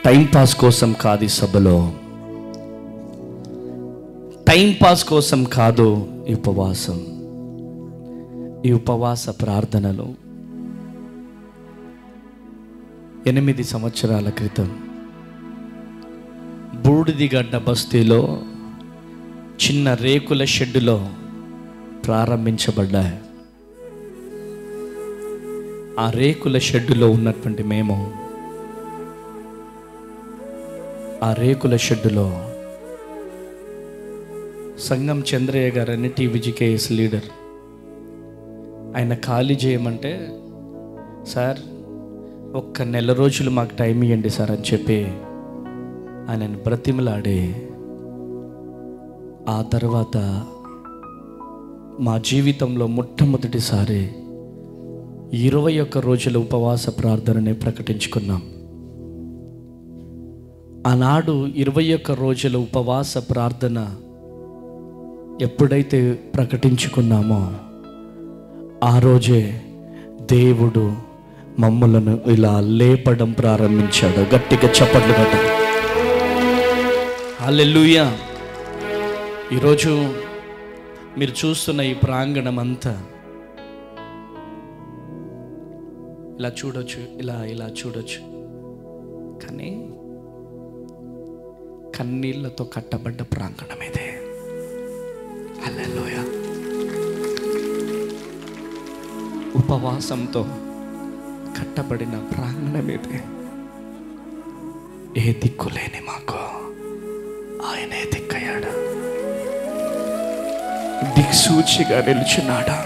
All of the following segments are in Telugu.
టైంపాస్ కోసం కాదు ఈ సభలో, టైంపాస్ కోసం కాదు ఈ ఉపవాసం. ఈ ఉపవాస ప్రార్థనలు 8 సంవత్సరాల క్రితం బూడిదిగడ్డ బస్తీలో చిన్న రేకుల షెడ్డులో ప్రారంభించబడ్డాయి. ఆ రేకుల షెడ్డులో ఉన్నటువంటి మేము ఆ రేకుల షెడ్డులో సంగం చంద్రయ్య గారని టీవీజీకేఎస్ లీడర్, ఆయన ఖాళీ చేయమంటే, సార్ ఒక్క నెల రోజులు మాకు టైం ఇవ్వండి సార్ అని చెప్పి ఆయనను బ్రతిమలాడి, ఆ తర్వాత మా జీవితంలో మొట్టమొదటిసారి 21 రోజుల ఉపవాస ప్రార్థనని ప్రకటించుకున్నాం. ఆనాడు 21 రోజుల ఉపవాస ప్రార్థన ఎప్పుడైతే ప్రకటించుకున్నామో ఆ రోజే దేవుడు మమ్మలను ఇలా లేపడం ప్రారంభించాడు. గట్టిగా చప్పట్లు కొట్టాడు. హల్లెలూయా. ఈరోజు మీరు చూస్తున్న ఈ ప్రాంగణం అంతా ఇలా చూడొచ్చు, ఇలా చూడొచ్చు, కానీ కన్నీళ్లతో కట్టబడ్డ ప్రాంగణం ఇదే. హల్లెలూయా. ఉపవాసంతో కట్టబడిన ప్రాంగణం ఇదే. ఏ దిక్కులేని మాకు ఆయనే దిక్కయ్యాడు, దిక్సూచిగా నిలుచున్నాడా.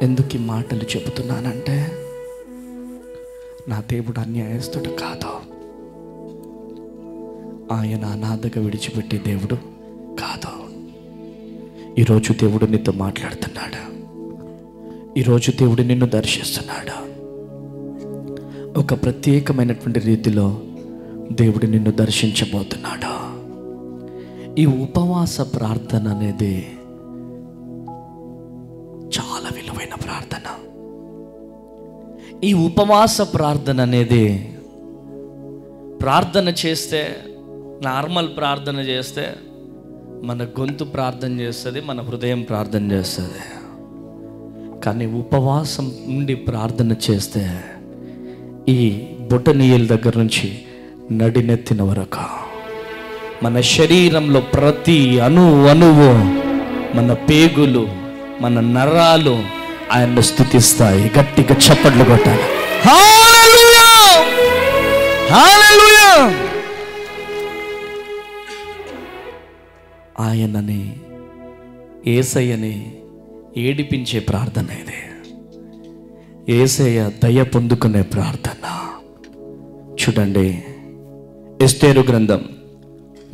ఎందుకు ఈ మాటలు చెబుతున్నానంటే, నా దేవుడు అన్యాయస్తుడు కాదు, ఆయన అనాథగా విడిచిపెట్టే దేవుడు కాదు. ఈరోజు దేవుడు నీతో మాట్లాడుతున్నాడు. ఈరోజు దేవుడు నిన్ను దర్శిస్తున్నాడు. ఒక ప్రత్యేకమైనటువంటి రీతిలో దేవుడు నిన్ను దర్శించబోతున్నాడు. ఈ ఉపవాస ప్రార్థన అనేది చాలా విలువైన ప్రార్థన. ఈ ఉపవాస ప్రార్థన అనేది ప్రార్థన చేస్తే, నార్మల్ ప్రార్థన చేస్తే మన గొంతు ప్రార్థన చేస్తుంది, మన హృదయం ప్రార్థన చేస్తుంది. కానీ ఉపవాసం నుండి ప్రార్థన చేస్తే ఈ బొటనీయుల దగ్గర నుంచి నడినెత్తిన వరకు మన శరీరంలో ప్రతి అణువు, మన పేగులు, మన నరాలు ఆయన్ను స్తుతిస్తాయి. గట్టిగా చప్పట్లు కొట్టాలి. హల్లెలూయా, హల్లెలూయా. ఆయనని, యేసయ్యని ఏడిపించే ప్రార్థన ఇది. యేసయ్య దయ పొందుకునే ప్రార్థన. చూడండి, ఎస్తేరు గ్రంథం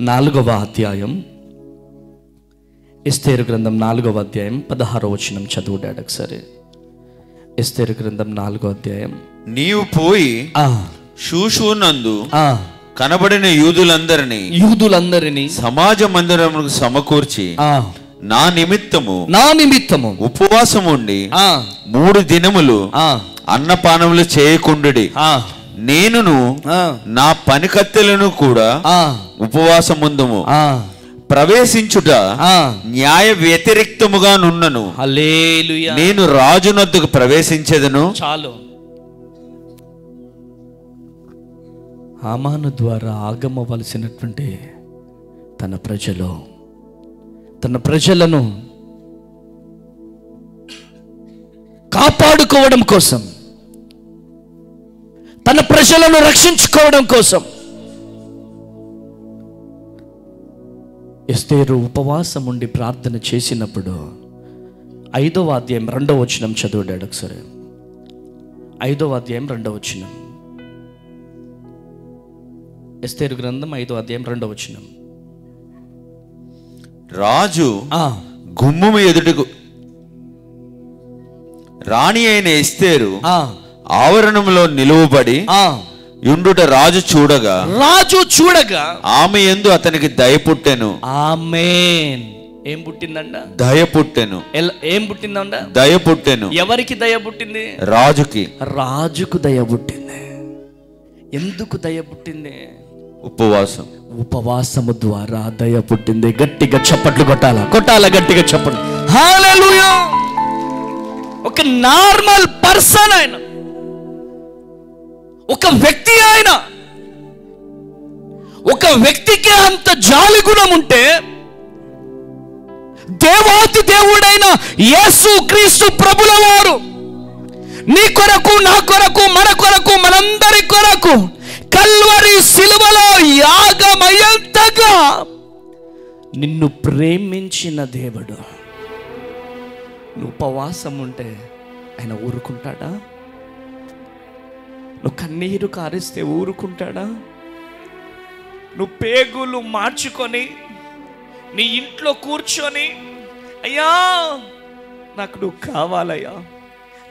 4వ అధ్యాయం, ఎస్తేరు గ్రంథం 4వ అధ్యాయం 16వ వచనం చదువుడాడు ఒకసారి. ఎస్తేరు గ్రంథం 4వ అధ్యాయం. నీవు పోయి షూషునందు కనబడిన యూదులందరినీ సమాజ మందిరములకు సమకూర్చి నా నిమిత్తము ఉపవాసం ఉండి 3 దినములు అన్నపానములు చేయకుండుడి. నేనును నా పనికత్తెలను కూడా ఉపవాసముందుము. ప్రవేశించుట న్యాయ వ్యతిరేక్తముగా నున్నను. హల్లెలూయా. నేను రాజునొద్దకు ప్రవేశించెదను. చాలు. హామాను ద్వారా ఆగమవలసినటువంటి తన ప్రజలను కాపాడుకోవడం కోసం, తన ప్రజలను రక్షించుకోవడం కోసం ఎస్తేరు ఉపవాసం ఉండి ప్రార్థన చేసినప్పుడు 5వ అధ్యాయం 2వ వచనం చదువుడాడు ఒకసారి. 5వ అధ్యాయం 2వ వచనం. ఎస్తేరు గ్రంథం 5వ అధ్యాయం 2వ వచనం. రాజు గుమ్మము ఎదుటకు రాణి అయిన ఎస్తేరు ఆవరణంలో నిలువబడి యుండుట రాజు చూడగా ఆమె యందు అతనికి దయ పుట్టెను. ఆమేన్. ఏం పుట్టిందంట? దయ పుట్టెను. ఏం పుట్టిందంట? దయ పుట్టెను. ఎవరికి దయ పుట్టింది? రాజుకి దయ పుట్టింది. ఎందుకు దయ పుట్టింది? ఉపవాసము ద్వారా దయ పుట్టింది. గట్టిగా చప్పట్లు కొట్టాల గట్టిగా చప్పట్లు. హల్లెలూయా. ఒక నార్మల్ పర్సన్ ఆయన, ఒక వ్యక్తి, ఆయన ఒక వ్యక్తికి అంత జాలి గుణం ఉంటే దేవాతి దేవుడైన యేసు క్రీస్తు ప్రభుల వారు నీ కొరకు, నా కొరకు, మన కొరకు, మనందరి కొరకు కల్వరి సిలువలో యాగమయ్యేంతగా నిన్ను ప్రేమించిన దేవుడు. నువ్వు ఉపవాసం ఉంటే ఆయన ఊరుకుంటాడా? నువ్వు కన్నీరు కారిస్తే ఊరుకుంటాడా? నువ్వు పేగులు మార్చుకొని నీ ఇంట్లో కూర్చొని, అయ్యా నాకు నువ్వు కావాలయ్యా,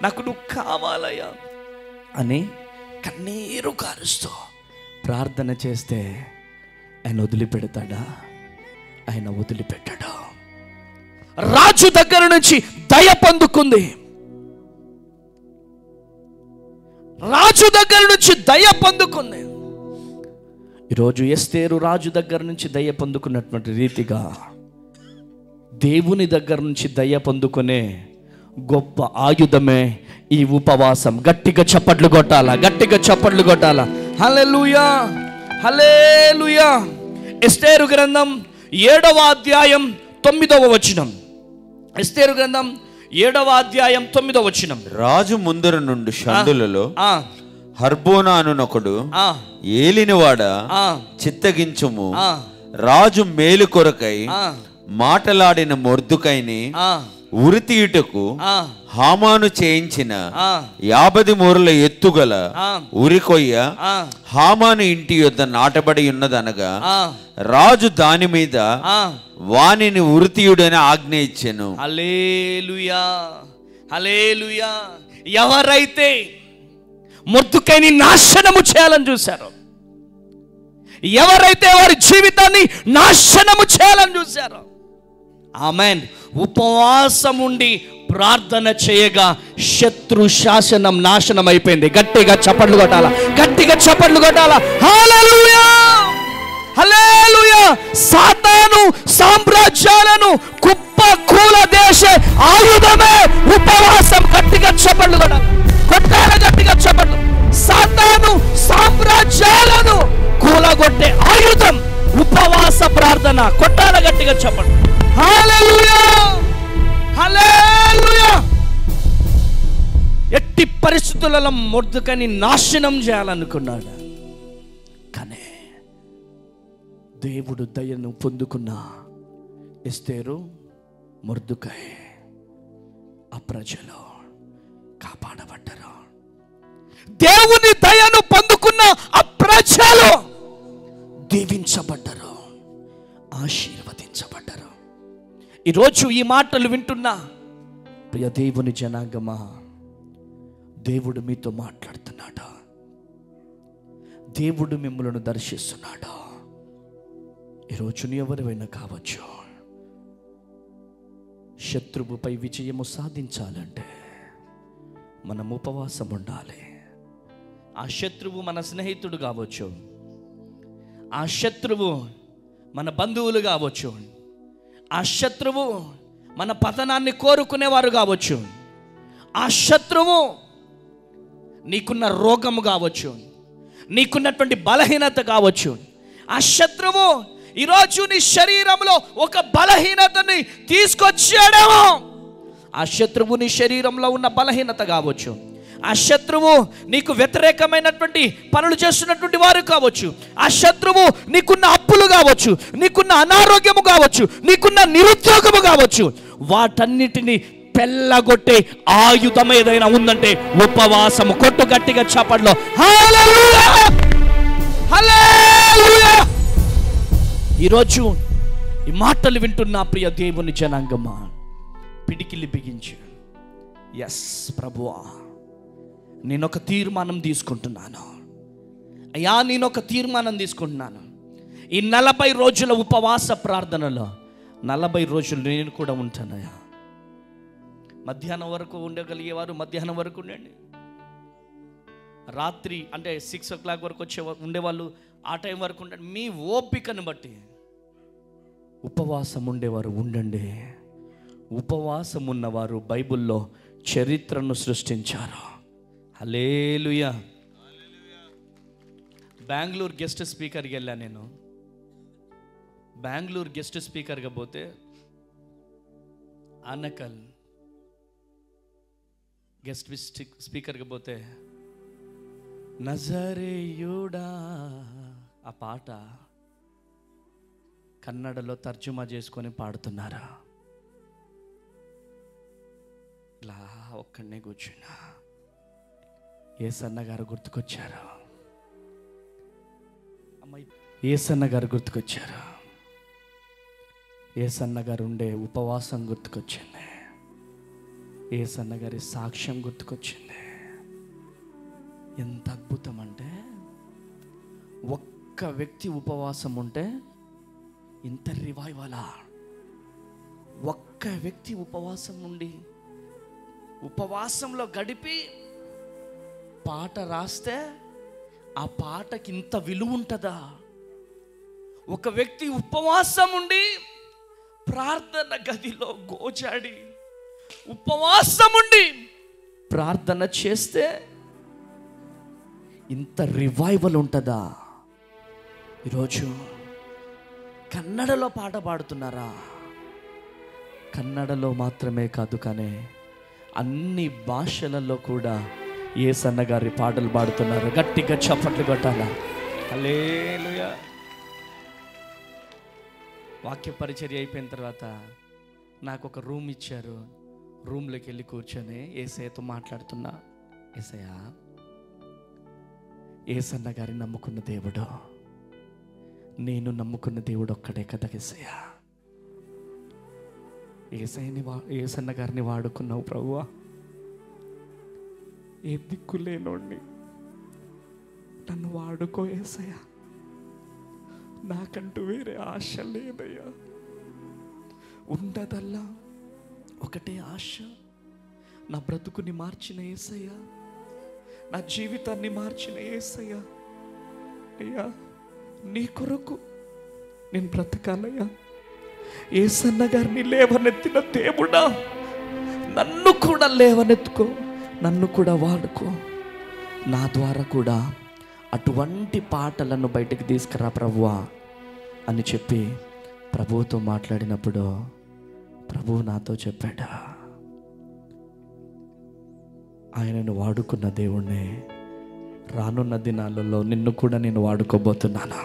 నాకు నువ్వు కావాలయ్యా అని కన్నీరు కారుస్తూ ప్రార్థన చేస్తే ఆయన వదిలిపెడతాడా? ఆయన వదిలిపెట్టాడు. రాజు దగ్గర నుంచి దయ పొందుకుంది. రాజు దగ్గర నుంచి దయ పొందుకుంది. ఈరోజు ఎస్తేరు రాజు దగ్గర నుంచి దయ పొందుకున్నటువంటి రీతిగా దేవుని దగ్గర నుంచి దయ పొందుకునే గొప్ప ఆయుధమే ఈ ఉపవాసం. గట్టిగా చప్పట్లు కొట్టాలా, గట్టిగా చప్పట్లు కొట్టాలా. హల్లెలూయా, హల్లెలూయా. ఎస్తేరు గ్రంథం 7వ అధ్యాయం 9వ వచనం. ఎస్తేరు గ్రంథం 7వ అధ్యాయం 9వ వచనం. రాజు ముందర నుండి షండులలో హర్బోనా అనునొకడు ఏలినవాడ చిత్తగించుము, రాజు మేలు కొరకై మాటలాడిన మొర్దుకైని ఉరితీయుటకు హామాను చేయించిన 50 మూరల ఎత్తుగల ఉరికొయ్య హామాను ఇంటి యొద్ద నాటబడి ఉన్నదనగా రాజు దాని మీద వానిని ఉరితీయుడని ఆజ్ఞ ఇచ్చెను. హల్లెలూయా, హల్లెలూయా. ఎవరైతే మొర్దుకైని నాశనము చేయాలని చూశారో, ఎవరైతే వారి జీవితాన్ని నాశనము చేయాలని చూశారో, ఆమేన్, ఉపవాసం ఉండి ప్రార్థన చేయగా శత్రు శాసనం నాశనం అయిపోయింది. గట్టిగా చప్పట్లు కొట్టాల, గట్టిగా చప్పట్లు కొట్టాల. హల్లెలూయా, హల్లెలూయా. సాతాను సామ్రాజ్యాలను కుప్ప కూలదేశే ఆయుధమే ఉపవాసం. గట్టిగా చప్పట్లు కొట్టాలి, కొట్టాల, గట్టిగా చప్పట్లు. సాతాను సామ్రాజ్యాలను కూలగొట్టే ఆయుధం ఉపవాస ప్రార్థన. కొట్టాల, గట్టిగా చప్పట్లు. హల్లెలూయా, హల్లెలూయా. ఎట్టి పరిస్థితులలో మొర్దుకైని నాశనం చేయాలనుకున్నాడు, కానీ దేవుడు దయను పొందుకున్న ఎస్తేరు, మొర్దుకై ఆ ప్రజలు కాపాడబడ్డారు. దేవుని దయను పొందుకున్న ఆ ప్రజలు దీవించబడ్డారు, ఆశీర్వదించబడ్డారు. ఈరోజు ఈ మాటలు వింటున్నా ప్రియ దేవుని జనాంగమా, దేవుడు మీతో మాట్లాడుతున్నాడు. దేవుడు మిమ్మల్ని దర్శిస్తున్నాడు. ఈరోజు నీ ఎవరివైనా కావచ్చు, శత్రువుపై విజయము సాధించాలంటే మనం ఉపవాసం ఉండాలి. ఆ శత్రువు మన స్నేహితుడు కావచ్చు, ఆ శత్రువు మన బంధువులు కావచ్చు, ఆ శత్రువు మన పతనాన్ని కోరుకునేవారు కావచ్చు, ఆ శత్రువు నీకున్న రోగము కావచ్చు, నీకున్నటువంటి బలహీనత కావచ్చు, ఆ శత్రువు ఈరోజు నీ శరీరంలో ఒక బలహీనతని తీసుకొచ్చాడేమో. ఆ శత్రువు నీ శరీరంలో ఉన్న బలహీనత కావచ్చు, ఆ శత్రువు నీకు వ్యతిరేకమైనటువంటి పనులు చేస్తున్నటువంటి వారు కావచ్చు, ఆ శత్రువు నీకున్న అప్పులు కావచ్చు, నీకున్న అనారోగ్యము కావచ్చు, నీకున్న నిరుద్యోగము కావచ్చు, వాటన్నిటిని పెళ్ళగొట్టే ఆయుధం ఏదైనా ఉందంటే ఉపవాసము. కొట్టు గట్టిగా చప్పట్లో హల్లెలూయా, హల్లెలూయా. ఈరోజు ఈ మాటలు వింటున్న ప్రియ దేవుని జనాంగమా, పిడికిలి బిగించి, ఎస్ ప్రభువా, నేనొక తీర్మానం తీసుకుంటున్నాను అయ్యా, నేనొక తీర్మానం తీసుకుంటున్నాను. ఈ 40 రోజుల ఉపవాస ప్రార్థనలో 40 రోజులు నేను కూడా ఉంటానయ్యా. మధ్యాహ్నం వరకు ఉండగలిగేవారు మధ్యాహ్నం వరకు ఉండండి, రాత్రి అంటే 6 o'clock వరకు ఉండేవాళ్ళు, ఆ టైం వరకు ఉండండి. మీ ఓపికను బట్టి ఉపవాసం ఉండేవారు ఉండండి. ఉపవాసం ఉన్నవారు బైబిల్లో చరిత్రను సృష్టించారు. హల్లెలూయా. బెంగళూరు గెస్ట్ స్పీకర్కి వెళ్ళాను నేను. బెంగళూరు గెస్ట్ స్పీకర్గా పోతే ఆనకల్ గెస్ట్ స్పీకర్గా పోతే నజరేయుడా ఆ పాట కన్నడలో తర్జుమా చేసుకొని పాడుతున్నారా. ఇలా ఒక్కడనే కూర్చున్నా. యేసన్న గారు గుర్తుకొచ్చారు. అమ్మాయి యేసన్న గారు గుర్తుకొచ్చారు. యేసన్న గారు ఉండే ఉపవాసం గుర్తుకొచ్చింది. యేసన్న గారి సాక్ష్యం గుర్తుకొచ్చింది. ఎంత అద్భుతం అంటే, ఒక్క వ్యక్తి ఉపవాసం ఉంటే ఇంత రివైవలా. ఒక్క వ్యక్తి ఉపవాసం ఉండి ఉపవాసంలో గడిపి పాట రాస్తే ఆ పాటకి ఇంత విలువ ఉంటుందా? ఒక వ్యక్తి ఉపవాసం ఉండి ప్రార్థన గదిలో గోచాడి ఉపవాసం ఉండి ప్రార్థన చేస్తే ఇంత రివైవల్ ఉంటుందా? ఈరోజు కన్నడలో పాట పాడుతున్నారా? కన్నడలో మాత్రమే కాదు, కానీ అన్ని భాషలలో కూడా యేసన్న గారి పాటలు పాడుతున్నారు. గట్టిగా చప్పట్లు కొట్టాలా. హల్లెలూయా. వాక్య పరిచర్య అయిపోయిన తర్వాత నాకు ఒక రూమ్ ఇచ్చారు. రూమ్లోకి వెళ్ళి కూర్చొని యేసయ్యతో మాట్లాడుతున్నా. యేసయ్య, యేసన్న గారి నమ్ముకున్న దేవుడు, నేను నమ్ముకున్న దేవుడు ఒక్కడే కదా యేసయ్య. యేసన్న గారిని వాడుకున్నావు ప్రభువా. ఏ దిక్కు లేనోడిని నన్ను వాడుకో యేసయ్య. నాకంటూ వేరే ఆశ లేదయ్యా. ఉండదల్లా ఒకటే ఆశ, నా బ్రతుకుని మార్చిన యేసయ్య, నా జీవితాన్ని మార్చిన యేసయ్య. అయ్యా, నీ కొరకు నేను బ్రతకాలయ్యా. యేసన్న గారిని లేవనెత్తిన దేవుడా, నన్ను కూడా లేవనెత్తుకో, నన్ను కూడా వాడుకో. నా ద్వారా కూడా అటువంటి పాటలను బయటకు తీసుకురా ప్రభువా అని చెప్పి ప్రభువుతో మాట్లాడినప్పుడు ప్రభువు నాతో చెప్పాడు, ఆయనను వాడుకున్న దేవుణ్ణి రానున్న దినాలలో నిన్ను కూడా నేను వాడుకోబోతున్నాను.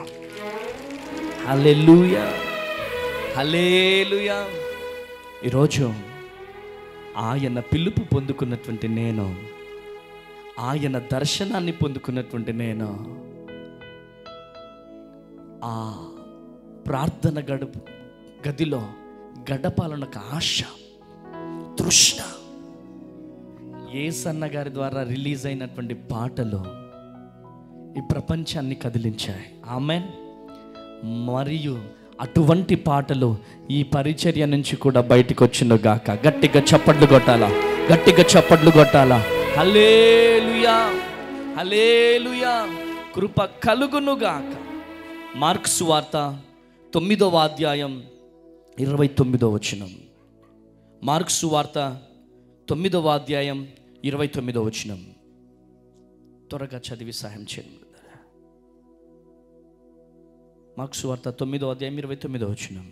హల్లెలూయా, హల్లెలూయా. ఈరోజు ఆయన పిలుపు పొందుకున్నటువంటి నేను, ఆయన దర్శనాన్ని పొందుకున్నటువంటి నేను, ఆ ప్రార్థన గదిలో గడపాలన్న ఒక ఆశ, తృష్ణ. యేసన్న గారి ద్వారా రిలీజ్ అయినటువంటి పాటలు ఈ ప్రపంచాన్ని కదిలించాయి. ఆమేన్. మరియు అటువంటి పాటలు ఈ పరిచర్య నుంచి కూడా బయటికి వచ్చిన గాక. గట్టిగా చప్పట్లు కొట్టాలా, గట్టిగా చప్పట్లు కొట్టాలా. హల్లెలూయా, హల్లెలూయా. కృప కలుగును గాక. మార్కు సువార్త 9వ అధ్యాయం 29వ వచనం. మార్కు సువార్త 9వ అధ్యాయం 29వ వచనం. త్వరగా చదివి సహాయం చేయండి. మార్కు సువార్త 9వ అధ్యాయం 29వ వచనం.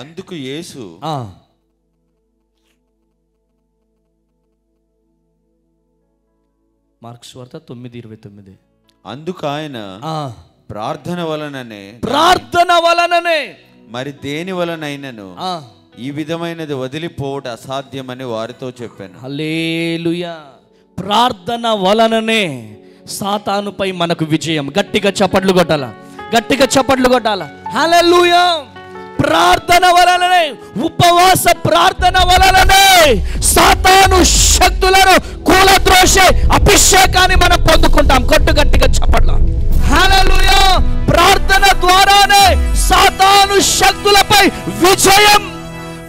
అందుకు యేసు, మార్కు సువార్త 9:29. అందుకు ఆయన ప్రార్థన వలననే మరి దేని వలనైనను ఈ విధమైనది వదిలిపోవడం అసాధ్యమని వారితో చెప్పాను. హల్లెలూయా. ప్రార్థన వలననే సాతానుపై మనకు విజయం. గట్టిగా చప్పట్లు కొట్టాలా, గట్టిగా చప్పట్లు కొట్టాలా. హల్లెలూయా. ప్రార్థన వలననే, ఉపవాస ప్రార్థన వలననే సాతాను శక్తులను కూలద్రోసే అభిషేకాన్ని మనం పొందుకుంటాం. కొట్టు గట్టిగా చప్పట్ల. హల్లెలూయా. ప్రార్థన ద్వారానే సాతాను శక్తులపై విజయం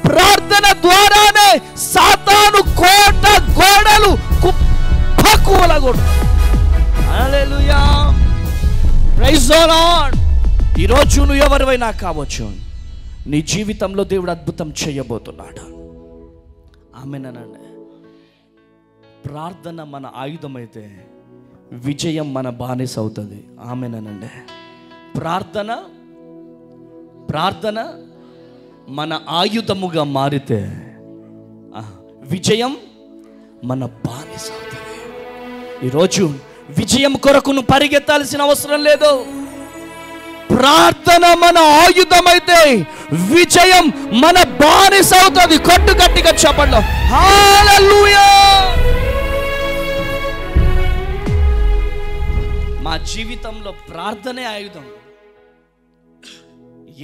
ప్రార్థన ద్వారానే సాతాను కోట గోడలు కుప్పకూలగొడు. హల్లెలూయా, ప్రైజ్ ది లార్డ్. ఈరోజు నువ్వు ఎవరివైనా కావచ్చు, నీ జీవితంలో దేవుడు అద్భుతం చేయబోతున్నాడు. ఆమేనండి. ప్రార్థన మన ఆయుధమైతే విజయం మన బానిస అవుతుంది. ఆమేనండి. ప్రార్థన మన ఆయుధముగా మారితే విజయం మన బానిస అవుతుంది. ఈరోజు విజయం కొరకు నువ్వు పరిగెత్తాల్సిన అవసరం లేదు. ప్రార్థన మన ఆయుధమైతే విజయం మన బానిస అవుతుంది. కొట్టు గట్టిగా చెప్పండి, హల్లెలూయా. మా జీవితంలో ప్రార్థనే ఆయుధం.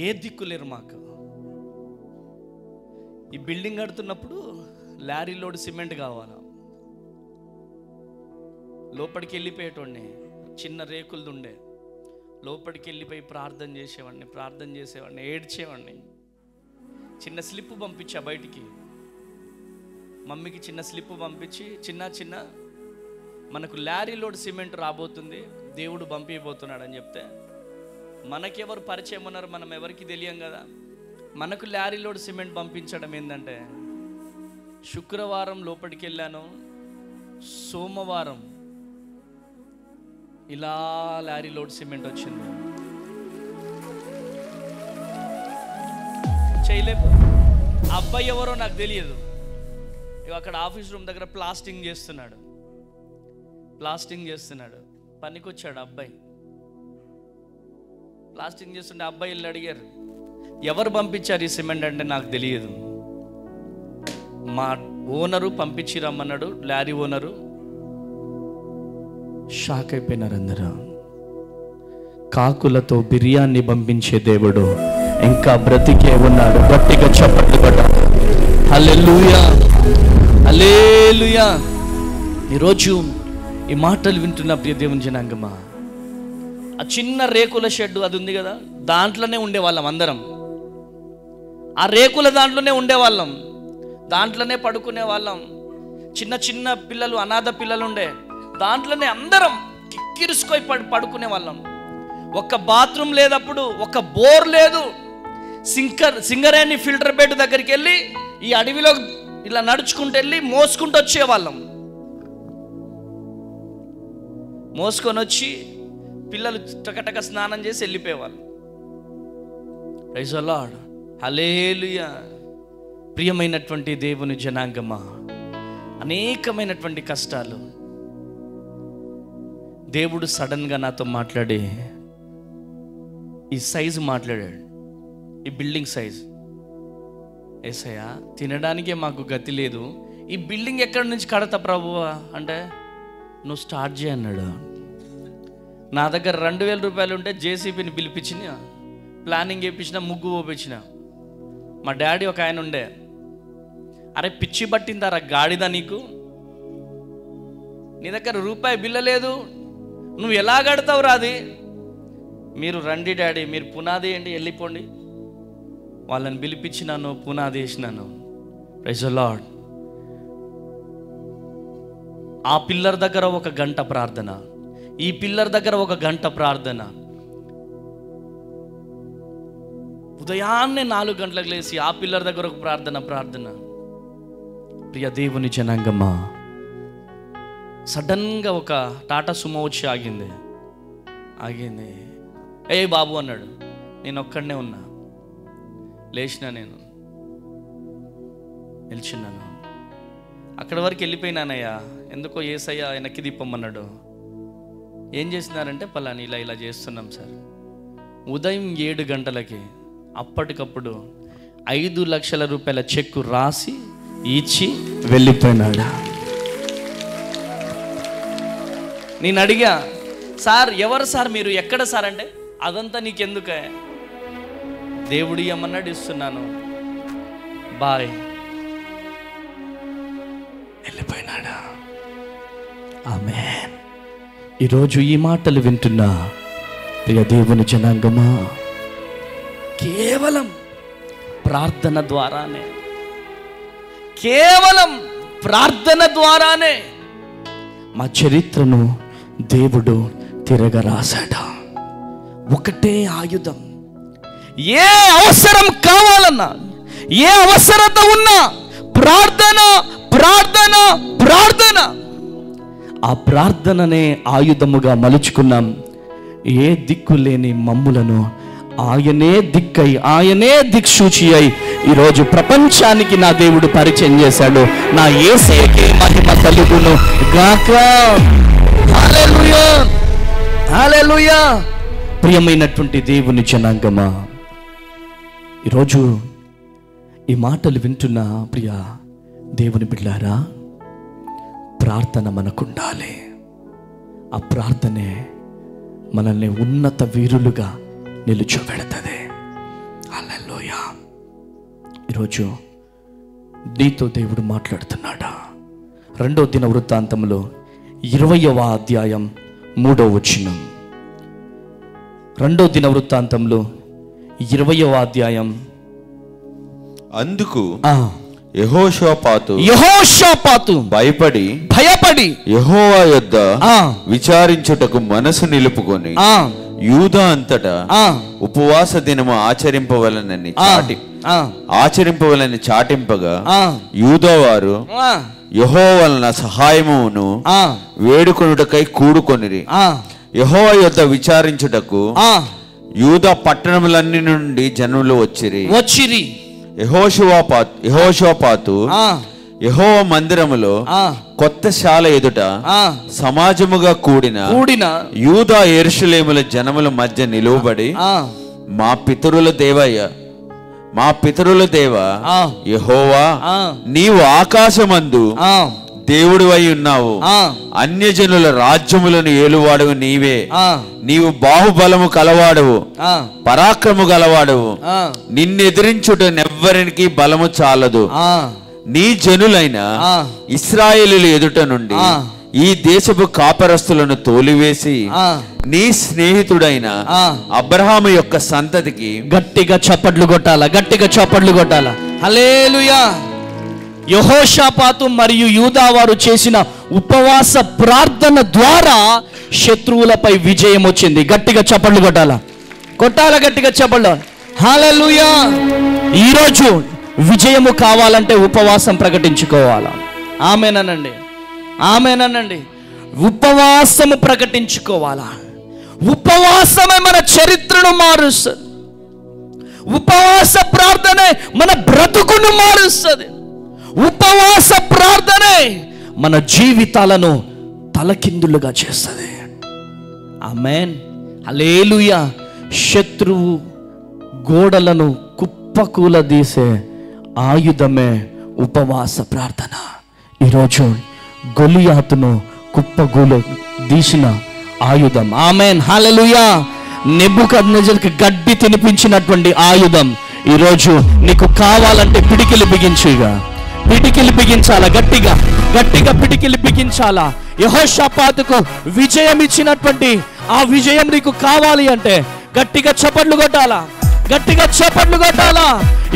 ఏ దిక్కు లేరు మాకు. ఈ బిల్డింగ్ కడుతున్నప్పుడు లారీ లోడ్ సిమెంట్ కావాలా, లోపలికి వెళ్ళిపోయేటోడిని, చిన్న రేకులది ఉండే, లోపలికి వెళ్ళిపోయి ప్రార్థన చేసేవాడిని, ఏడ్చేవాడిని. చిన్న స్లిప్ పంపించా బయటికి, మమ్మీకి చిన్న స్లిప్ పంపించి, చిన్న మనకు లారీ లోడ్ సిమెంట్ రాబోతుంది, దేవుడు పంపిపోతున్నాడు అని చెప్తే, మనకెవరు పరిచయం ఉన్నారు, మనం ఎవరికి తెలియం కదా. మనకు లారీ లోడ్ సిమెంట్ పంపించడం ఏంటంటే, శుక్రవారం లోపలికి వెళ్ళాను, సోమవారం ఇలా లారీ లోడ్ సిమెంట్ వచ్చింది. చేయలేము. అబ్బాయి ఎవరో నాకు తెలియదు. అక్కడ ఆఫీస్ రూమ్ దగ్గర ప్లాస్టింగ్ చేస్తున్నాడు. పనికొచ్చాడు అబ్బాయి. ప్లాస్టింగ్ చేస్తుంటే అబ్బాయి వెళ్ళి అడిగారు, ఎవరు పంపించారు ఈ సిమెంట్ అంటే నాకు తెలియదు. మా ఓనరు పంపించి రమ్మన్నాడు. Lorry owner. షాక్ అయిపోయినారు అందరూ. కాకులతో బిర్యానీ పంపించే దేవుడు ఇంకా బ్రతికే ఉన్నాడు. గట్టిగా చప్పట్లు కొట్టాలి. హల్లెలూయా, హల్లెలూయా. ఈరోజు ఈ మాటలు వింటున్న ప్రియ దేవుని జనాంగమా, ఆ చిన్న రేకుల షెడ్ అది ఉంది కదా, దాంట్లోనే ఉండేవాళ్ళం అందరం. ఆ రేకుల దాంట్లోనే ఉండేవాళ్ళం, దాంట్లోనే పడుకునే వాళ్ళం. చిన్న పిల్లలు, అనాథ పిల్లలు ఉండే, దాంట్లోనే అందరం కిక్కిరుసుకొని పడుకునే వాళ్ళం. ఒక్క బాత్రూమ్ లేదప్పుడు, ఒక బోర్ లేదు. సింగరేణి ఫిల్టర్ బెడ్ దగ్గరికి వెళ్ళి ఈ అడవిలో ఇలా నడుచుకుంటూ వెళ్ళి మోసుకుంటూ వచ్చేవాళ్ళం. మోసుకొని వచ్చి పిల్లలు టకటక స్నానం చేసి వెళ్ళిపోయేవాళ్ళు. ప్రైజ్ ది లార్డ్, హల్లెలూయా. ప్రియమైనటువంటి దేవుని జనాంగమా, అనేకమైనటువంటి కష్టాలు. దేవుడు సడన్గా నాతో మాట్లాడి ఈ సైజు మాట్లాడాడు, ఈ బిల్డింగ్ సైజు. యేసయ్యా, తినడానికే మాకు గతి లేదు, ఈ బిల్డింగ్ ఎక్కడి నుంచి కడతా ప్రభువా అంటే, నువ్వు స్టార్ట్ చేయి అన్నాడు. నా దగ్గర 2000 రూపాయలు ఉంటే జేసీబీని పిలిపించిన, ప్లానింగ్ వేయించిన, ముగ్గు పోపించిన. మా డాడీ ఒక ఆయన ఉండే, అరే పిచ్చి పట్టిందారా గాడిదా నీకు, నీ దగ్గర రూపాయి బిల్ల లేదు, నువ్వు ఎలా కడతావు రాది, మీరు రండి డాడీ, మీరు పునాది వేయండి, వెళ్ళిపోండి. వాళ్ళని పిలిపించినాను, పునాది వేసినాను. Praise the lord. ఆ పిల్లర్ దగ్గర 1 గంట ప్రార్థన, ఈ పిల్లర్ దగ్గర 1 గంట ప్రార్థన. ఉదయాన్నే 4 గంటలకు లేచి ఆ పిల్లర్ దగ్గర ఒక ప్రార్థన. ప్రియ దేవుని జనాంగమా, సడన్గా ఒక టాటా సుమో వచ్చి ఆగింది. ఏ బాబు అన్నాడు. నేను ఒక్కడనే ఉన్నా. లేచిన, నేను నిల్చున్నాను. అక్కడి వరకు వెళ్ళిపోయినానయ్యా, ఎందుకో యేసయ్య వెనక్కి దిప్పమన్నాడు. ఏం చేస్తున్నారంటే, పలాని ఇలా చేస్తున్నాం సార్. ఉదయం 7 గంటలకి అప్పటికప్పుడు 5 లక్షల రూపాయల చెక్కు రాసి ఇచ్చి వెళ్ళిపోయినాడు. నేను అడిగా, సార్ ఎవరు సార్ మీరు, ఎక్కడ సార్ అంటే, అదంతా నీకెందుకే, దేవుడు ఇమ్మన్నాడు ఇస్తున్నాను, బాయ్. వెళ్ళిపోయినాడా. ఆమేన్. ఈరోజు ఈ మాటలు వింటున్నా ప్రియ దేవుని జనాంగమా, కేవలం ప్రార్థన ద్వారానే కేవలం ప్రార్థన ద్వారానే మా చరిత్రను దేవుడు తిరగరాశాడు. ఒకటే ఆయుధం. ఏ అవసరం కావాలన్నా, ఏ అవసరత ఉన్నా ప్రార్థన, ప్రార్థన, ప్రార్థన. ఆ ప్రార్థననే ఆయుధముగా మలుచుకున్నాం. ఏ దిక్కు లేని మమ్ములను ఆయనే దిక్కై, ఆయనే దిక్సూచి అయి ఈరోజు ప్రపంచానికి నా దేవుడు పరిచయం చేశాడు. నా యేసయ్యకే మహిమ కలుగును గాక. హల్లెలూయా, హల్లెలూయా. ప్రియమైనటువంటి దేవుని జనాంగమా, ఈరోజు ఈ మాటలు వింటున్న ప్రియ దేవుని బిడ్డారా, ప్రార్థన మనకుండాలి. ఆ ప్రార్థనే మనల్ని ఉన్నత వీరులుగా నిలుచోబెడుతుంది. హల్లెలూయా. ఈరోజు నీతో దేవుడు మాట్లాడుతున్నాడా? 2వ దినవృత్తాంతంలో 20వ అధ్యాయం 3వ వచనం. 2వ దినవృత్తాంతంలో 20వ అధ్యాయం. అందుకు యెహోషాపాతు భయపడి యెహోవా యొద్ద విచారించుటకు మనసు నిలుపుకొని యూదా అంతటా ఉపవాస దినము ఆచరింపవలని చాటింపగా యూదా వారు యెహోవా వలన సహాయమును వేడుకొనుటకై కూడుకొనిరి. యెహోవా యొద్ద విచారించుటకు యూదా పట్టణములన్నీ నుండి జనులు వచ్చిరి. యెహోషాపాతు యెహోవా మందిరములో కొత్త శాల ఎదుట సమాజముగా కూడిన యూదా యెరూషలేముల జనముల మధ్య నిలువబడి, మా పితరుల దేవ యెహోవా, నీవు ఆకాశమందు దేవుడు అయి ఉన్నావు. అన్యజనుల రాజ్యములను ఏలువాడవు నీవే. నీవు బాహుబలము కలవాడవు, పరాక్రము గలవాడవు. నిన్నెదిరించుట నెవ్వరికి బలము చాలదు. నీ జనులైన ఇశ్రాయేలీయుల ఎదుట నుండి ఈ దేశపు కాపరస్తులను తోలివేసి నీ స్నేహితుడైన అబ్రహాము యొక్క సంతతికి గట్టిగా చప్పట్లు కొట్టాల. హల్లెలూయా. యెహోషాపాతు మరియు యూదా వారు చేసిన ఉపవాస ప్రార్థన ద్వారా శత్రువులపై విజయం వచ్చింది. గట్టిగా చప్పట్లు కొట్టాల. గట్టిగా చప్పట్లు. హల్లెలూయా. ఈరోజు విజయము కావాలంటే ఉపవాసం ప్రకటించుకోవాలా? ఆమేనండి. ఉపవాసము ప్రకటించుకోవాలా? ఉపవాసమే మన చరిత్రను మారుస్తుంది. ఉపవాస ప్రార్థనే మన బ్రతుకును మారుస్తుంది. ఉపవాస ప్రార్థనే మన జీవితాలను తలకిందులుగా చేస్తుంది. ఆమేన్. హల్లెలూయా. శత్రువు గోడలను కుప్పకూలదీసే ఆయుధమే ఉపవాస ప్రార్థన. ఈరోజు గొలియాతును కుప్పకూల తీసిన ఆయుధం. ఆమేన్. హల్లెలూయా. నెబుకద్నెజర్కి గడ్డి తినిపించినటువంటి ఆయుధం ఈరోజు నీకు కావాలంటే పిడికిలి బిగించాలా? గట్టిగా పిడికిలి బిగించాలా? యెహోషాపాతుకు విజయం ఇచ్చినటువంటి ఆ విజయం నీకు కావాలి అంటే గట్టిగా చప్పట్లు కొట్టాలా?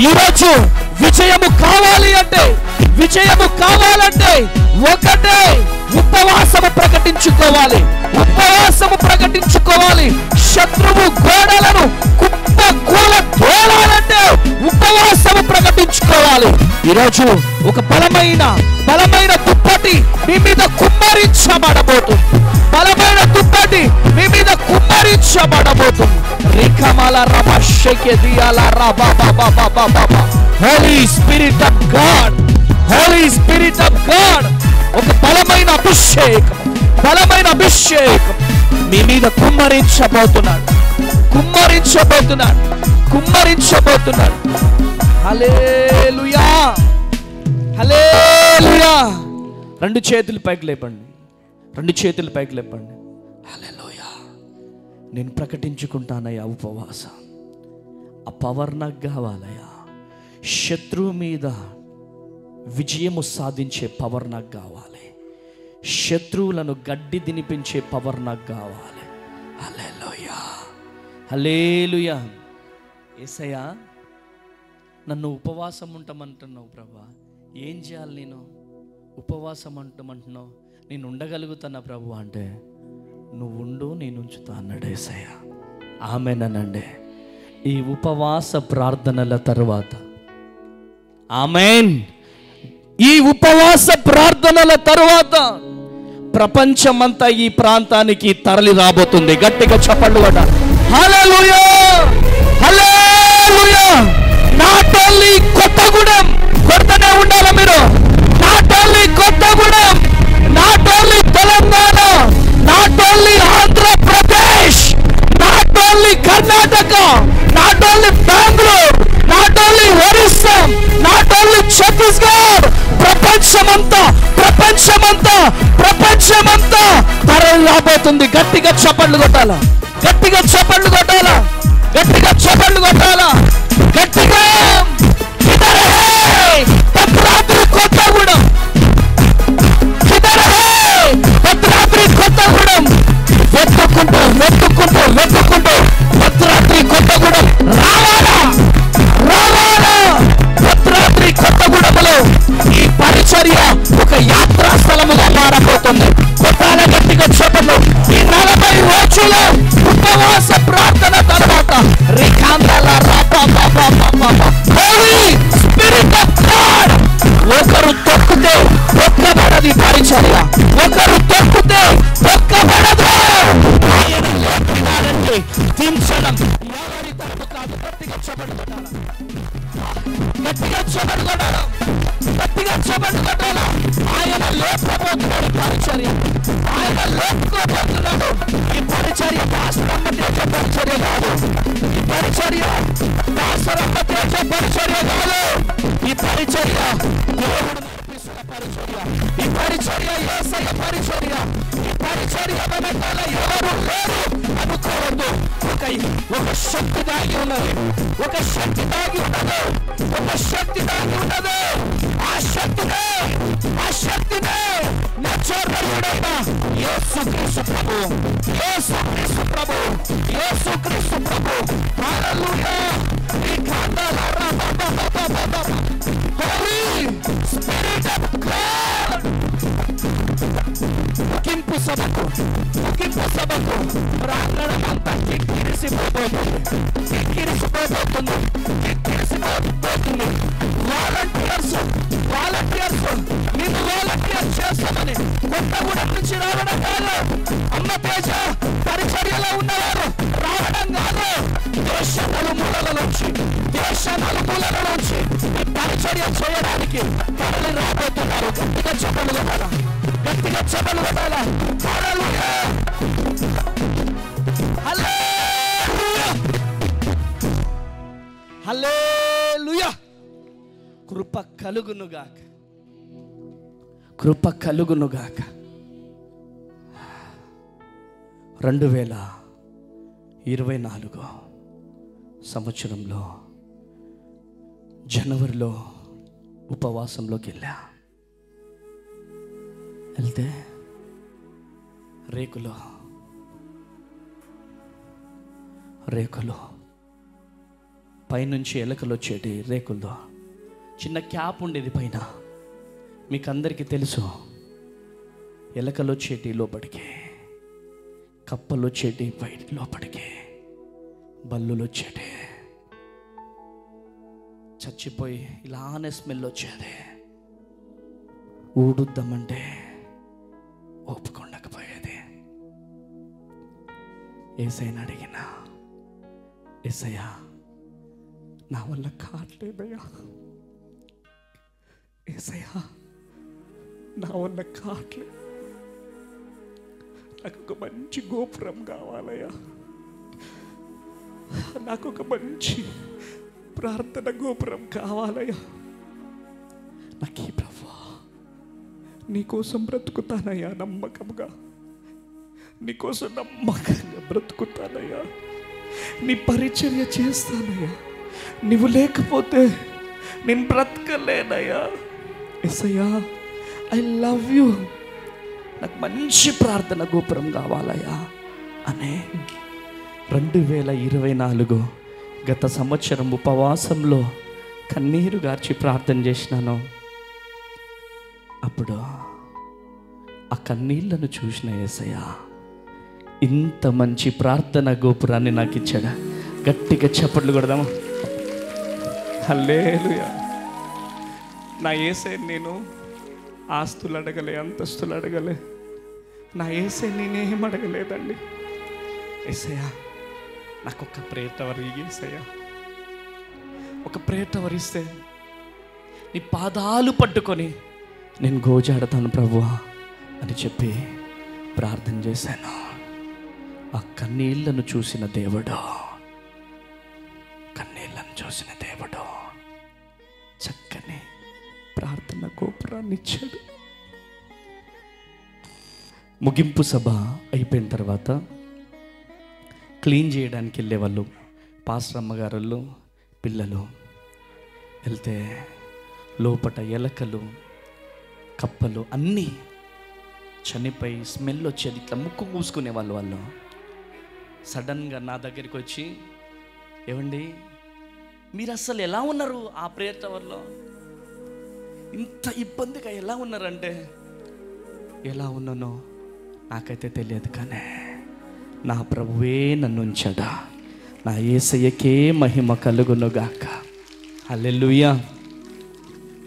ఈరోజు విజయము కావాలంటే ఒకటే, ఉపవాసము ప్రకటించుకోవాలి. శత్రువు గోడలను కుప్పకూల తోలాలంటే ఉపవాసము ప్రకటించుకోవాలి. ఈరోజు ఒక బలమైన దుప్పటి మీ మీద కుమ్మరించబడబోతుంది. రికమల రబషకే దియాల రబబబబబబ. హోలీ స్పిరిట్ ఆఫ్ గాడ్, ఒక బలమైన అభిషేకం మీ మీద కుమ్మరించబోతున్నాడు. హల్లెలూయా. రెండు చేతులు పైకి లేపండి. హల్లెలూయా. నేను ప్రకటించుకుంటానయ్యా ఉపవాసం. ఆ పవర్ నాకు కావాలయ్యా. శత్రువు మీద విజయము సాధించే పవర్ నాకు కావాలి. శత్రువులను గడ్డి తినిపించే పవర్ నాకు కావాలి. హల్లెలూయా. యేసయ్యా, నన్ను ఉపవాసం ఉంటామంటున్నావు ప్రభా, ఏం చేయాలి? నేను ఉపవాసం అంటున్నావు, నేను ఉండగలుగుతానా ప్రభు అంటే, నువ్వు ఉండు, నేను ఉంచుతా అన్నాడు యేసయ్య. ఆమేనండి. ఈ ఉపవాస ప్రార్థనల తర్వాత, ఆమేన్, ఈ ఉపవాస ప్రార్థనల తర్వాత ప్రపంచమంతా ఈ ప్రాంతానికి తరలి రాబోతుంది. గట్టిగా చప్పట్లు కొట్టాలి. హల్లెలూయా, హల్లెలూయా. నాట్ ఓన్లీ కొత్తగూడెం, కొడుతూనే ఉండాలి మీరు. Not only Kothagudem, not only Telangana, not only Andhra Pradesh, not only Karnataka, not only Bengaluru, not only Orissa, not only Chhattisgarh, ప్రపంచమంతా తరలి రాబోతుంది. గట్టిగా చప్పట్లు కొట్టాలా, గట్టిగా చప్పట్లు కొట్టాలా, గట్టిగా చప్పట్లు కొట్టాలా, గట్టిగా. భద్రాద్రి కొత్తగూడెం, భద్రాద్రి కొత్తగూడెం, వెతుక్కుంటూ భద్రాద్రి కొత్తగూడెం రావాలా. భద్రాద్రి కొత్తగూడెంలో ఈ పరిచర్య ఒక యాత్రా స్థలముగా మారబోతుంది. కొట్టాల గట్టిగా చెప్పలు. ఈ 40 రోజుల ఉపవాస ప్రార్థన తర్వాత ఒకరు తొక్కితే తొక్కబడది పరిచర్య, ఒకరు తొక్కితే తొక్కబడదు. ఆయన లేపినాడంటే దించడం ఎవరి తరపు కాదు. గట్టిగా చెప్పలు కొట్టాలి, గట్టిగా చెప్పలు కొట్టాలి, గట్టిగా చెప్పలు కొట్టాలి. ఆయన లేపబోతున్నాడు పరిచర్య, ఆయన లేపుకోబోతున్నాడు. ఈ పరిచర్య పాస్టరమ్మ చేసే పరిచర్య కాదు, ఈ పరిచర్య పాస్టరమ్మ చేసే పరిచర్య కాదు. ఈ పరిచర్య దేవుడు నడిపిస్తున్న పరిచర్య, ఈ పరిచర్య యేసయ్య పరిచర్య. ఈ పరిచర్య వెనకాల ఎవరు లేరు అనుకోవద్దు. ఒక శక్తి దాగి ఉన్నది, ఒక శక్తి దాగి ఉన్నది, ఒక శక్తి దాగి ఉన్నది. ఆ శక్తినే నజరేయుడైన యేసుక్రీస్తు ప్రభు, యేసుక్రీస్తు ప్రభు, యేసుక్రీస్తు ప్రభు. హల్లెలూయా. ఈ కాండాల హోలీ స్పిరిట్ ఆఫ్ గాడ్ ముగింపు సభకు ప్రాంగణమంతా కిక్కిరిసిపోతుంది. వాలంటీర్స్ నిన్ను వాలంటీర్ చేస్తామని కొత్తగూడెం నుంచి రావడం కాదు, అమ్మ తేజ పరిచర్యలో ఉన్నవారు రావడం కాదు. దేశ నలుమూలల నుంచి ఈ పరిచర్య చేయడానికి తరలి రాబోతున్నారు. గట్టిగా చెప్పలు కొట్టాలా, గట్టిగా చెప్పలు కొట్టాలా. హల్లెలూయా, హల్లెలూయా, హల్లెలూయా. కృప కలుగునుగాక, కృప కలుగునుగాక. 2024 సంవత్సరంలో జనవరిలో ఉపవాసంలోకి వెళ్తే రేకులు పైనుంచి ఎలకలు వచ్చేటి. రేకుల్లో చిన్న క్యాప్ ఉండేది పైన. మీకు అందరికీ తెలుసు, ఎలకలు వచ్చేటి లోపలికి, కప్పలు వచ్చేటి బయట లోపలికి, బల్లులు వచ్చేటి. చచ్చిపోయి ఇలానే స్మెల్ వచ్చేది. ఊడుద్దామంటే ఒప్పుకొండకపోయేది. యేసయ్యని అడిగినా, యేసయ్యా నా వల్ల కాట్లేదయ్యా, యేసయ్యా నా వల్ల కాట్లేదు, నాకు ఒక మంచి గోపురం కావాలయ్యా, నాకు ఒక మంచి ప్రార్థన గోపురం కావాలయ్యా. నాకు ఈ ప్రభువా నీకోసం బ్రతుకుతానయ్యా, నమ్మకంగా నీకోసం నమ్మకంగా బ్రతుకుతానయ్యా, నీ పరిచర్య చేస్తానయ్యా. నువ్వు లేకపోతే నేను బ్రతకలేనయ్యా. యేసయ్యా ఐ లవ్ యూ, నాకు మంచి ప్రార్థన గోపురం కావాలయ్యా అనే 2024 గత సంవత్సరం ఉపవాసంలో కన్నీరు గార్చి ప్రార్థన చేసినాను. అప్పుడు ఆ కన్నీళ్లను చూసిన యేసయ్య ఇంత మంచి ప్రార్థన గోపురాన్ని నాకు ఇచ్చాడా? గట్టిగా చప్పట్లు కొడదామా? హల్లెలూయా. నా యేసయ్య నేను ఆస్తులు అడగలే, అంతస్తులు అడగలే. నా యేసయ్య నేనేం అడగలేదండి. యేసయ్య నాకు ఒక ప్రేయర్ టవర్ యేసయ్య, ఒక ప్రేయర్ టవర్ ఇస్తే నీ పాదాలు పట్టుకొని నేను గోజాడతాను ప్రభువా అని చెప్పి ప్రార్థన చేశాను. ఆ కన్నీళ్లను చూసిన దేవుడు, కన్నీళ్లను చూసిన దేవుడు చక్కని ప్రార్థన గోపురాన్ని ఇచ్చాడు. ముగింపు సభ అయిపోయిన తర్వాత క్లీన్ చేయడానికి వెళ్ళేవాళ్ళు పాస్టర్ అమ్మగారు పిల్లలు వెళ్తే లోపట ఎలకలు కప్పలు అన్నీ చనిపోయి స్మెల్ వచ్చేది. ఇట్లా ముక్కు మూసుకునే వాళ్ళు సడన్గా నా దగ్గరికి వచ్చి, ఏమండి మీరు అసలు ఎలా ఉన్నారు ఆ ప్రేయర్ టవర్లో? ఇంత ఇబ్బందిగా ఎలా ఉన్నారంటే, ఎలా ఉన్నానో నాకైతే తెలియదు, కానీ నా ప్రభువే నన్ను ఉంచాడా. నా యేసయ్యకే మహిమ కలుగునుగాక. హల్లెలూయా.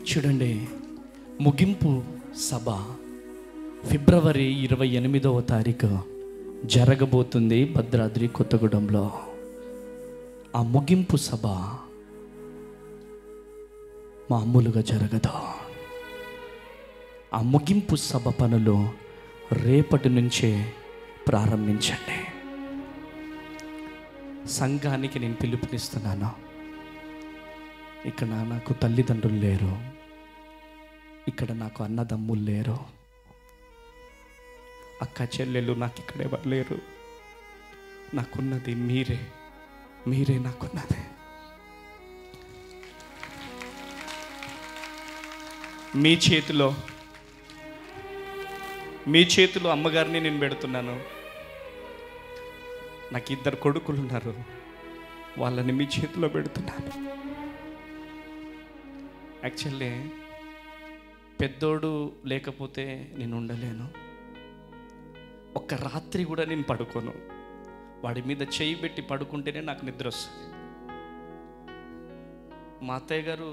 చూడండి, ముగింపు సభ ఫిబ్రవరి 28వ తారీఖు జరగబోతుంది భద్రాద్రి కొత్తగూడెంలో. ఆ ముగింపు సభ మామూలుగా జరగదు. ఆ ముగింపు సభ పనులు రేపటి నుంచే ప్రారంభించండి. సంఘానికి నేను పిలుపునిస్తున్నాను. ఇక్కడ నాకు తల్లిదండ్రులు లేరు, ఇక్కడ నాకు అన్నదమ్ములు లేరు, అక్క చెల్లెలు నాకు ఇక్కడ ఎవరు లేరు. నాకున్నది మీరే, మీరే నాకున్నది. మీ చేతిలో అమ్మగారిని నేను పెడుతున్నాను. నాకు 2 కొడుకులు ఉన్నారు, వాళ్ళని మీ చేతిలో పెడుతున్నాను. యాక్చువల్లీ పెద్దోడు లేకపోతే నేను ఉండలేను. ఒక్క రాత్రి కూడా నేను పడుకోను. వాడి మీద చేయి పెట్టి పడుకుంటేనే నాకు నిద్ర వస్తుంది. మా అత్తయ్య గారు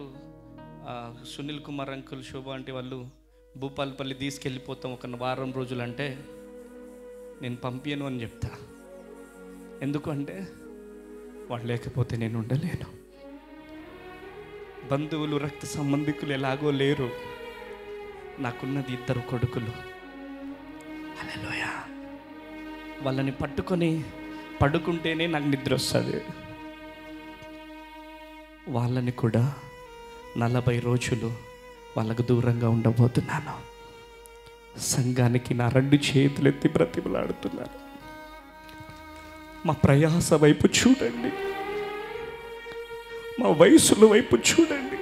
సునీల్ కుమార్ అంకుల్, శోభ అంటే వాళ్ళు భూపాలపల్లి తీసుకెళ్ళిపోతాం ఒక వారం రోజులు అంటే నేను పంపియను అని చెప్తా. ఎందుకంటే వాళ్ళు లేకపోతే నేను ఉండలేను. బంధువులు రక్త సంబంధికులు ఎలాగో లేరు, నాకున్నది 2 కొడుకులు. హల్లెలూయా. వాళ్ళని పట్టుకొని పడుకుంటేనే నాకు నిద్ర వస్తుంది. వాళ్ళని కూడా 40 రోజులు వాళ్ళకు దూరంగా ఉండబోతున్నాను. సంఘానికి నా 2 చేతులెత్తి బ్రతిమలాడుతున్నాను. మా ప్రయాస వైపు చూడండి, మా వయసుల వైపు చూడండి.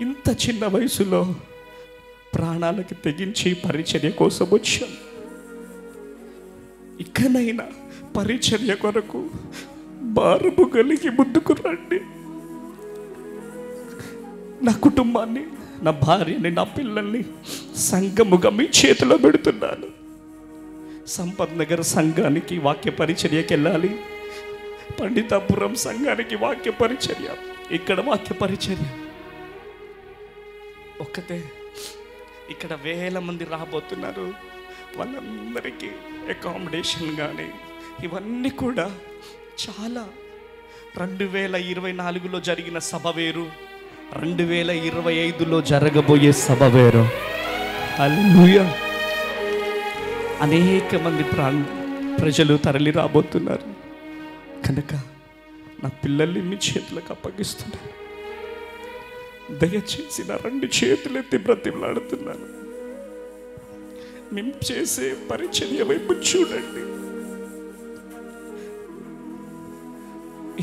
ఇంత చిన్న వయసులో ప్రాణాలకి తెగించి పరిచర్య కోసం వచ్చాను. ఇకనైనా పరిచర్య కొరకు భారము కలిగి ముందుకు రండి. నా కుటుంబాన్ని, నా భార్యని, నా పిల్లల్ని సంఘముగా మీ చేతిలో పెడుతున్నాను. సంపత్ నగర్ సంఘానికి వాక్య పరిచర్యకి వెళ్ళాలి, పండితాపురం సంఘానికి వాక్య పరిచర్య, ఇక్కడ వాక్య పరిచర్య ఒక్కతే. ఇక్కడ 1000 మంది రాబోతున్నారు. వాళ్ళందరికీ అకామిడేషన్ కానీ ఇవన్నీ కూడా చాలా 2024లో జరిగిన సభ వేరు, 2025లో జరగబోయే సభ వేరు. హల్లెలూయా. అనేక మంది ప్రజలు తరలి రాబోతున్నారు కనుక నా పిల్లల్ని మీ చేతులకు అప్పగిస్తున్నాను. దయచేసి నా 2 చేతులెత్తి బ్రతిమలాడుతున్నాను. మేము చేసే పరిచర్య వైపు చూడండి.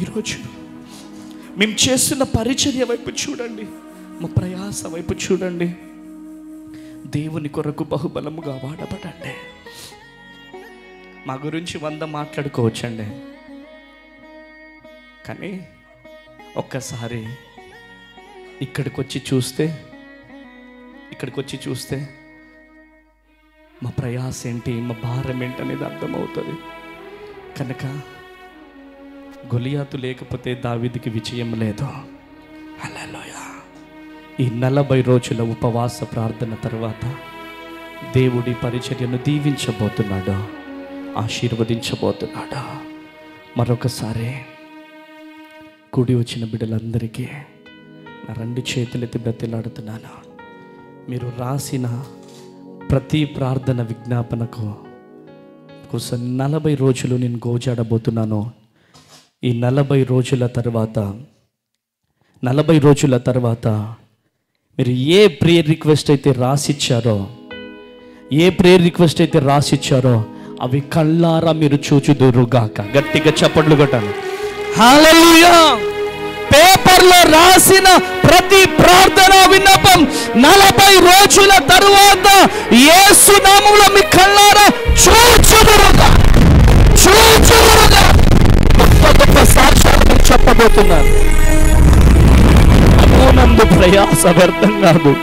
ఈరోజు మేము చేస్తున్న పరిచర్య వైపు చూడండి, మా ప్రయాస వైపు చూడండి. దేవుని కొరకు బహుబలముగా వాడబడండి. మా గురించి 100 మాట్లాడుకోవచ్చండి, కానీ ఒక్కసారి ఇక్కడికి వచ్చి చూస్తే ఇక్కడికి వచ్చి చూస్తే మా ప్రయాస ఏంటి, మా భారం ఏంటి అనేది అర్థమవుతుంది. కనుక గొలియాతు లేకపోతే దావీదుకి విజయం లేదు. హల్లెలూయా. ఈ 40 రోజుల ఉపవాస ప్రార్థన తర్వాత దేవుడి పరిచర్యను దీవించబోతున్నాడు, ఆశీర్వదించబోతున్నాడు. మరొకసారి కూడి వచ్చిన బిడ్డలందరికీ నా 2 చేతులెత్తి బ్రతిలాడుతున్నాను. మీరు రాసిన ప్రతి ప్రార్థన విజ్ఞాపనకు కోసం 40 రోజులు నేను గోజాడబోతున్నాను. ఈ 40 రోజుల తర్వాత మీరు ఏ ప్రేయర్ రిక్వెస్ట్ అయితే రాసిచ్చారో అవి కళ్ళారా మీరు చూచుదురుగాక. గట్టిగా చప్పట్లు కొట్టాలి. హల్లెలూయా. పేపర్లో రాసిన ప్రతి ప్రార్థన విన్నపం 40 రోజుల తరువాత యేసు నామములో మీ కళ్ళారా చూచుదురుగా. గొప్ప సాక్ష్యాలను చెప్పబోతున్నారు. ప్రభువునందు ప్రయాస వ్యర్థం కాదు.